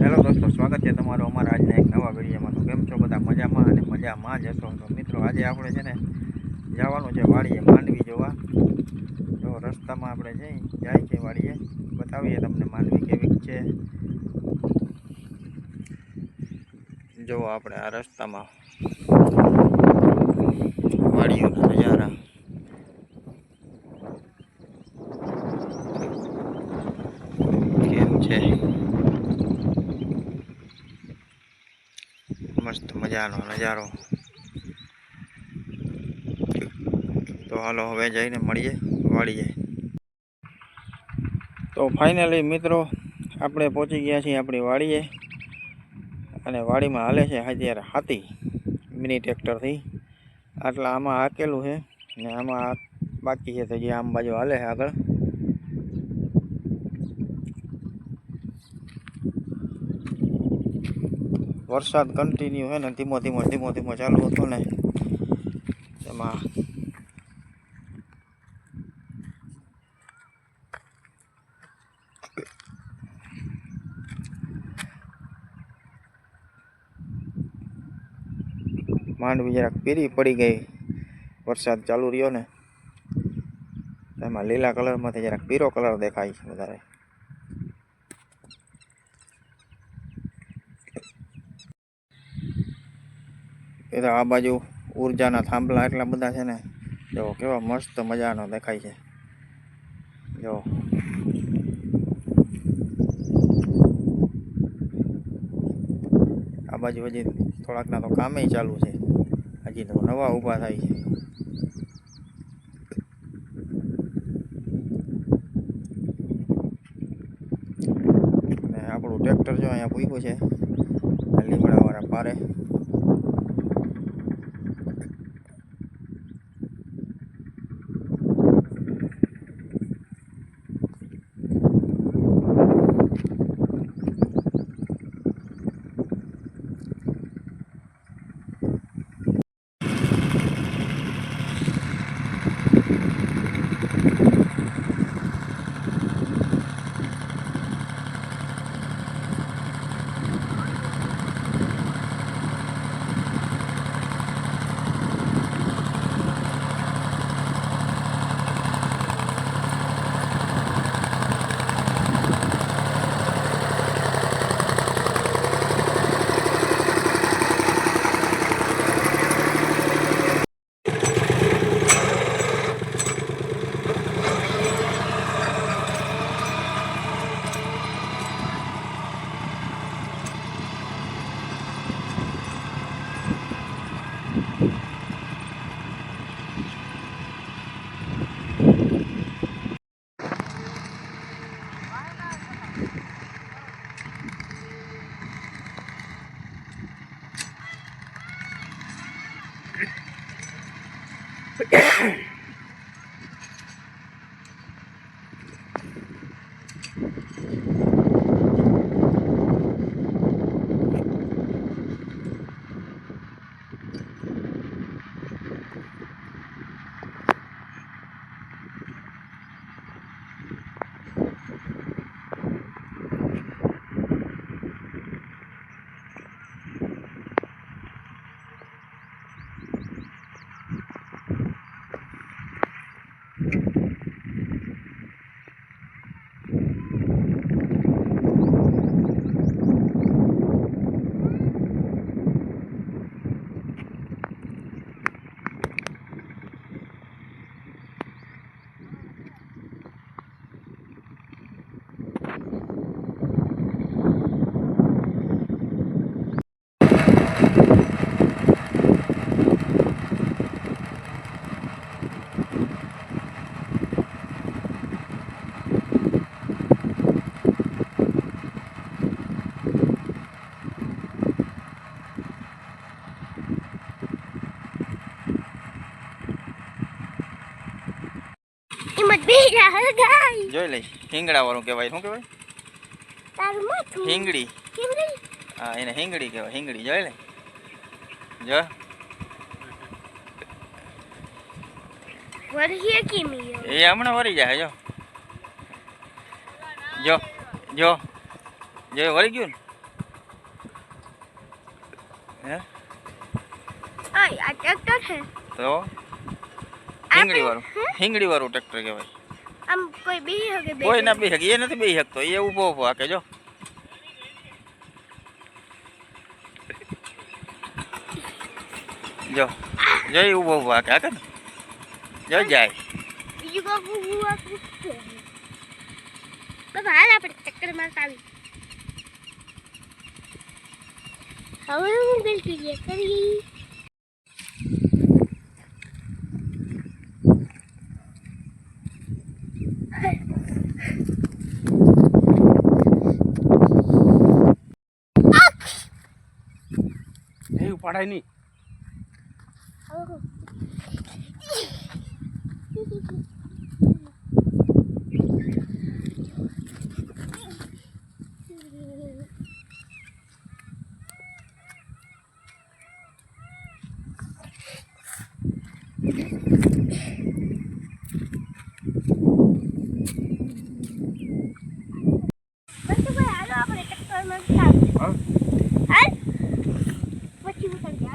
Hello દોસ્તો, સ્વાગત છે તમારું અમારા આજના એક નવા વિડીયોમાં. તો કેમ છો બધા? મજામાં અને મજામાં જ હશો. તો મિત્રો, આજે આપણે છે ને જવાનું છે વાડીએ માંડવી જોવા. તો રસ્તામાં આપણે જાય છે વાડીએ, બતાવીએ તમને માંડવી કેવી છે. જો આપણે આ રસ્તામાં વાડીઓના નજારા કેમ છે, મસ્ત મજાનો નજારો. તો હાલો હવે જઈને મળીએ વાડીએ. તો ફાઇનલી મિત્રો, આપણે પહોંચી ગયા છીએ આપણી વાડીએ. અને વાડીમાં હાલે છે અત્યારે હાથી મિની ટ્રેક્ટરથી. આટલા આમાં હાકેલું છે ને આમાં બાકી છે, તો જે આમ બાજુ હાલે છે આગળ. વરસાદ કન્ટિન્યુ છે ને ધીમો ધીમો ચાલુ હતો ને એમાં માંડવી જરાક પીરી પડી ગઈ. વરસાદ ચાલુ રહ્યો ને એમાં લીલા કલરમાંથી જરાક પીરો કલર દેખાય છે વધારે. એ તો આ બાજુ ઉર્જાના થાંભલા એટલા બધા છે ને, જો કેવા મસ્ત મજાનો દેખાય છે. જો આ બાજુ હજી થોડાકના તો કામે ચાલુ છે, હજી તો નવા ઊભા થાય છે. અને આપણું ટ્રેક્ટર જો અહીંયા પૂગ્યું છે લીમડાવાળા પારે. જોઈ લઈ હિંગડા વાળું કહેવાય. શું કહેવાય? હિંગડી. હા, એને હિંગડી કહેવાય. હિંગડી જોઈ લે. જો એ હમણાં વળી જાય. જો જો જો જો વળી ગયું ને. હે ઓય આ ટ્રેક્ટર છે તો હિંગડી વાળું ટ્રેક્ટર કહેવાય. આમ કોઈ બી હકે બે કોઈ ના બી શકે, એ નથી બી શકતો, એ ઊભો ઊભો હાકે. જો જો જો એ ઊભો ઊભો હાકે હાકે ને જો જાય. બીજું કોક હું આ પૂછતો બાબા હાલ આપણે ચક્કર મારતા આવી. હવે હું ગલતી કરી એવું પડાય નહીં.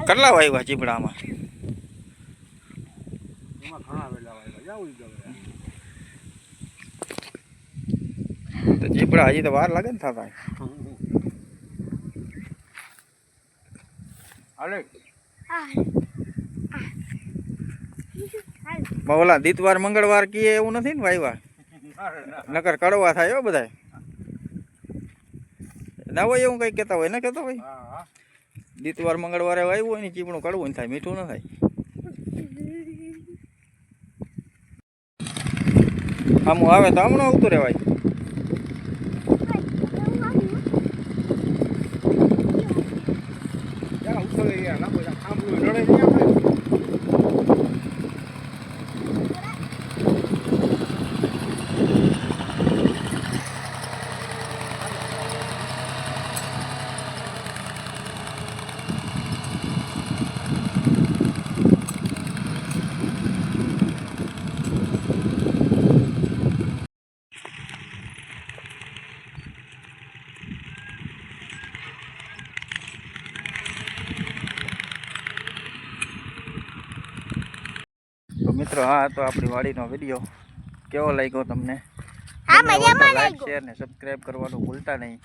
કેટલા વાગ્યા ચીપડામાં? એમાં ઘણા વેલા વાગ્યા જાવું ગમે. તો ચીપડા હજી તો વાર લાગે ને થતા. હાલે ઓલા દીતવાર મંગળવાર કીએ એવું નથી ને વાયવા, નકર કડવા થાય હો બધા. ના હોય એવું કઈ કેતા હોય, ને કેતા હોય દીતવાર મંગળવારે વાવ્યું હોય ને ચીપણું કડવું ને થાય, મીઠું ન થાય. આમું આવે તો હમણાં આવતું રહેવાય. તો મિત્રો, હા તો આપણી વાડીનો વિડીયો કેવો લાગ્યો તમને? હા, મજામાં લાઈક લાગ્યો. શેર ને સબસ્ક્રાઇબ કરવાનું ભૂલતા નહીં.